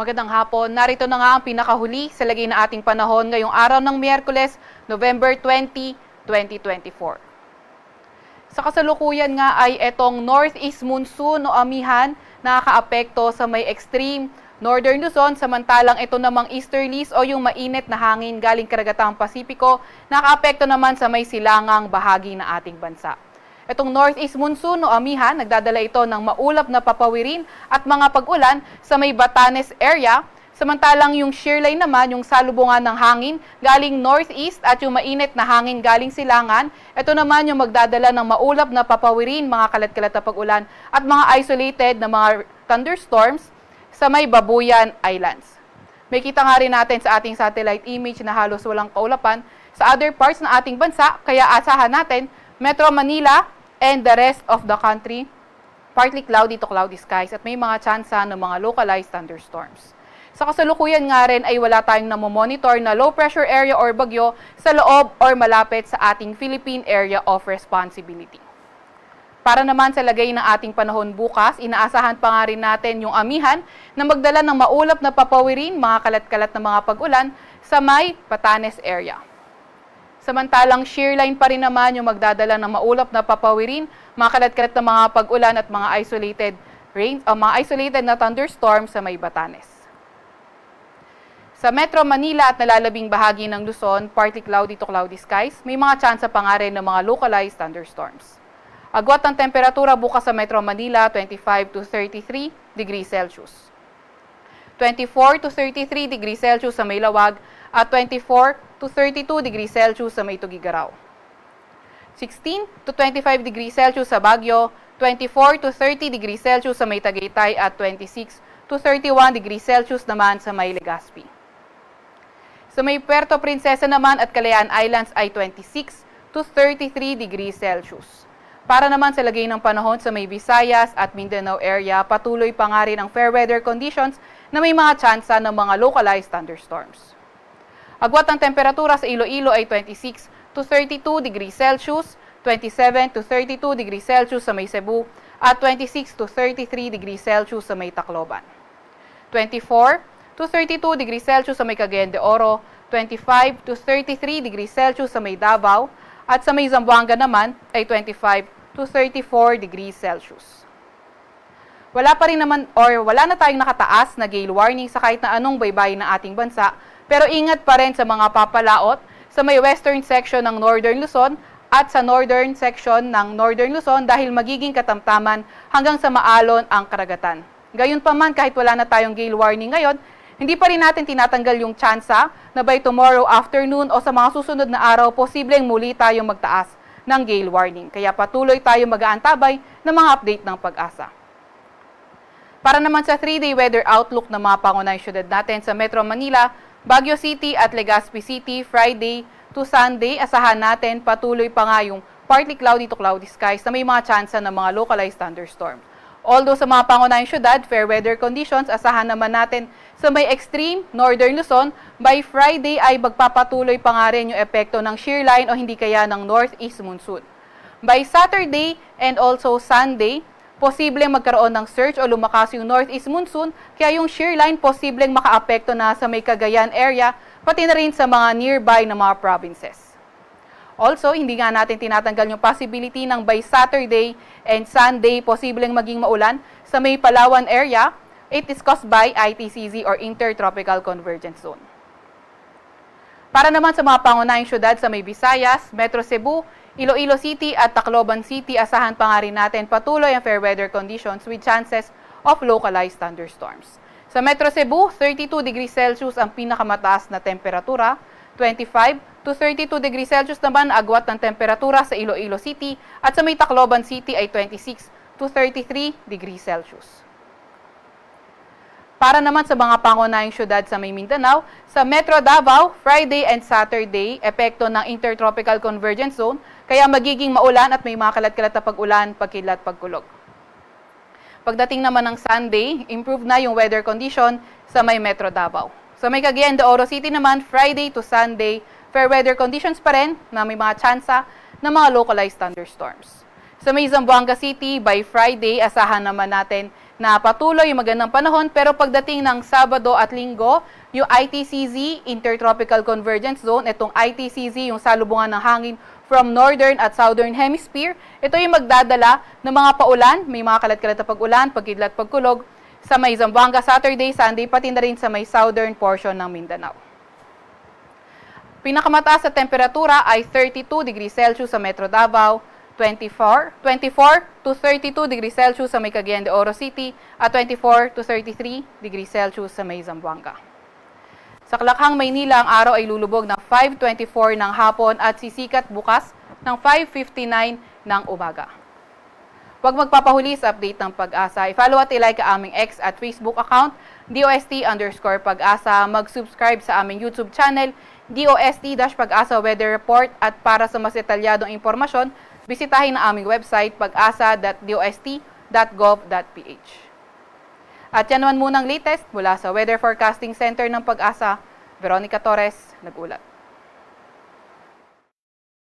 Magandang hapon. Narito na nga ang pinakahuli sa lagay na ating panahon ngayong araw ng Miyerkules, November 20, 2024. Sa kasalukuyan nga ay itong northeast monsoon o amihan nakakaapekto sa may extreme northern Luzon, samantalang ito namang easterlies o yung mainit na hangin galing karagatang Pasipiko nakakaapekto naman sa may silangang bahagi ng ating bansa. Itong northeast monsoon o amihan, nagdadala ito ng maulap na papawirin at mga pag-ulan sa may Batanes area. Samantalang yung shearline naman, yung salubungan ng hangin galing northeast at yung mainit na hangin galing silangan, ito naman yung magdadala ng maulap na papawirin, mga kalat-kalat na pag-ulan at mga isolated na mga thunderstorms sa may Babuyan Islands. May kita nga rin natin sa ating satellite image na halos walang kaulapan sa other parts ng ating bansa, kaya asahan natin Metro Manila and the rest of the country, partly cloudy to cloudy skies at may mga tsansa ng mga localized thunderstorms. Sa kasalukuyan nga rin ay wala tayong namomonitor na low pressure area or bagyo sa loob or malapit sa ating Philippine Area of Responsibility. Para naman sa lagay ng ating panahon bukas, inaasahan pa nga rin natin yung amihan na magdala ng maulap na papawirin, mga kalat-kalat na mga pag-ulan sa may Batanes area. Samantalang shearline pa rin naman yung magdadala ng maulap na papawirin, mga kalat-kalat na mga pag-ulan at mga isolated rain o mga isolated na thunderstorm sa may Batanes. Sa Metro Manila at nalalabing bahagi ng Luzon, partly cloudy to cloudy skies, may mga tsansa pa nga rin ng mga localized thunderstorms. Agwat ng temperatura bukas sa Metro Manila, 25 to 33 degrees Celsius. 24 to 33 degrees Celsius sa may Lawag at 24 to 32 degrees Celsius sa may Tugigaraw. 16 to 25 degrees Celsius sa Baguio, 24 to 30 degrees Celsius sa may Tagaytay at 26 to 31 degrees Celsius naman sa may Legazpi. Sa may Puerto Princesa naman at Kalayaan Islands ay 26 to 33 degrees Celsius. Para naman sa lagay ng panahon sa may Visayas at Mindanao area, patuloy pa nga rin ang fair weather conditions na may mga tsansa ng mga localized thunderstorms. Agwat ng temperatura sa Iloilo ay 26 to 32 degrees Celsius, 27 to 32 degrees Celsius sa may Cebu, at 26 to 33 degrees Celsius sa may Tacloban. 24 to 32 degrees Celsius sa may Cagayan de Oro, 25 to 33 degrees Celsius sa may Davao, at sa may Zamboanga naman ay 25 to 34 degrees Celsius. Wala na tayong nakataas na gale warning sa kahit na anong baybayin ng ating bansa, pero ingat pa rin sa mga papalaot sa may western section ng Northern Luzon at sa northern section ng Northern Luzon dahil magiging katamtaman hanggang sa maalon ang karagatan. Gayunpaman, kahit wala na tayong gale warning ngayon, hindi pa rin natin tinatanggal yung tsansa na by tomorrow afternoon o sa mga susunod na araw, posibleng muli tayong magtaas ng gale warning. Kaya patuloy tayong mag-aantabay ng mga update ng Pag-asa. Para naman sa 3-day weather outlook ng mga pangunahing syudad natin sa Metro Manila, Baguio City at Legazpi City, Friday to Sunday, asahan natin patuloy pa nga yung partly cloudy to cloudy skies na may mga tsansa ng mga localized thunderstorms. Although sa mga pangunahing syudad, fair weather conditions, asahan naman natin sa may extreme northern Luzon, by Friday ay magpapatuloy pa nga rin yung epekto ng shearline o hindi kaya ng northeast monsoon. By Saturday and also Sunday, posibleng magkaroon ng surge o lumakas yung northeast monsoon, kaya yung shearline posibleng makaapekto na sa may Cagayan area, pati na rin sa mga nearby na mga provinces. Also, hindi nga natin tinatanggal yung possibility ng by Saturday and Sunday, posibleng maging maulan sa may Palawan area. It is caused by ITCZ or Intertropical Convergence Zone. Para naman sa mga pangunahing syudad sa may Visayas, Metro Cebu, Iloilo City at Tacloban City, asahan pa nga rin natin patuloy ang fair weather conditions with chances of localized thunderstorms. Sa Metro Cebu, 32 degrees Celsius ang pinakamataas na temperatura, 25 to 32 degrees Celsius naman agwat ng temperatura sa Iloilo City at sa may Tacloban City ay 26 to 33 degrees Celsius. Para naman sa mga pangunahing syudad sa may Mindanao, sa Metro Davao, Friday and Saturday, epekto ng Intertropical Convergence Zone, kaya magiging maulan at may mga kalat-kalat na pag-ulan, pagkilat, pagkulog. Pagdating naman ng Sunday, improve na yung weather condition sa may Metro Davao. Sa may Cagayan de Oro City naman, Friday to Sunday, fair weather conditions pa rin na may mga tsansa ng mga localized thunderstorms. Sa may Zamboanga City, by Friday, asahan naman natin na patuloy yung magandang panahon, pero pagdating ng Sabado at Linggo, yung ITCZ, Intertropical Convergence Zone, itong ITCZ, yung salubungan ng hangin from Northern at Southern Hemisphere, ito yung magdadala ng mga paulan, may mga kalat-kalat na pag-ulan, pagkidlat, pagkulog, sa may Zamboanga Saturday, Sunday, pati na rin sa may southern portion ng Mindanao. Pinakamataas sa temperatura ay 32 degrees Celsius sa Metro Davao, 24 to 32 degrees Celsius sa may Cagayan de Oro City at 24 to 33 degrees Celsius sa may Zamboanga. Sa Kalakhang, Maynila, ang araw ay lulubog ng 5:24 ng hapon at sisikat bukas ng 5:59 ng umaga. Huwag magpapahuli sa update ng Pag-asa. I-follow at i-like ang aming X at Facebook account, DOST_Pag-asa. Mag-subscribe sa aming YouTube channel, DOST-Pag-asa Weather Report. At para sa mas detalyadong impormasyon, bisitahin ang aming website, pag-asa.dost.gov.ph. At yan naman munang latest mula sa Weather Forecasting Center ng Pag-asa. Veronica Torres, nag-ulat.